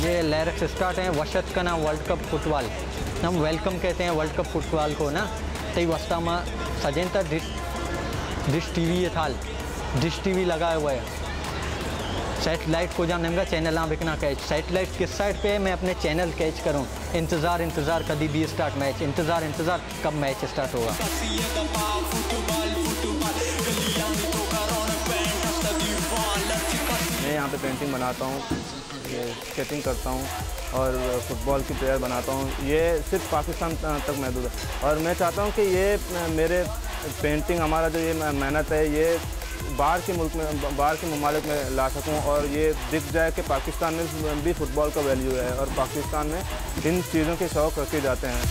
ये lyrics start हैं वशत का नाम वर्ल्ड कप फुटबॉल हम वेलकम कहते हैं वर्ल्ड कप फुटबॉल को ना तई वस्ता में सजें था डिश टीवी ये थाल डिश टीवी लगाया हुआ है सैटेलाइट को जब नेमगा चैनल बिकना कैच सैटेलाइट किस साइड पे है मैं अपने चैनल कैच करूं इंतज़ार कभी भी स्टार्ट मैच इंतज़ार कब मैच स्टार्ट होगा। मैं यहाँ पे पेंटिंग बनाता हूँ स्केचिंग करता हूँ और फुटबॉल की प्लेयर बनाता हूँ। ये सिर्फ पाकिस्तान तक महदूद है और मैं चाहता हूँ कि ये मेरे पेंटिंग हमारा जो ये मेहनत है ये बाहर के मुल्क में बाहर के ममालिक में ला सकूं और ये दिख जाए कि पाकिस्तान में भी फुटबॉल का वैल्यू है और पाकिस्तान में इन चीज़ों के शौक़ रखे जाते हैं।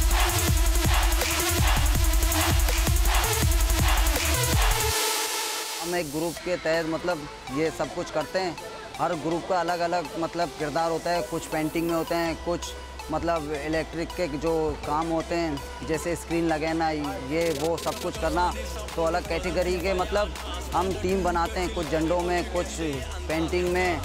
हम एक ग्रुप के तहत मतलब ये सब कुछ करते हैं। हर ग्रुप का अलग अलग मतलब किरदार होता है। कुछ पेंटिंग में होते हैं, कुछ मतलब इलेक्ट्रिक के जो काम होते हैं जैसे स्क्रीन लगाना ये वो सब कुछ करना। तो अलग कैटेगरी के मतलब हम टीम बनाते हैं, कुछ झंडों में कुछ पेंटिंग में।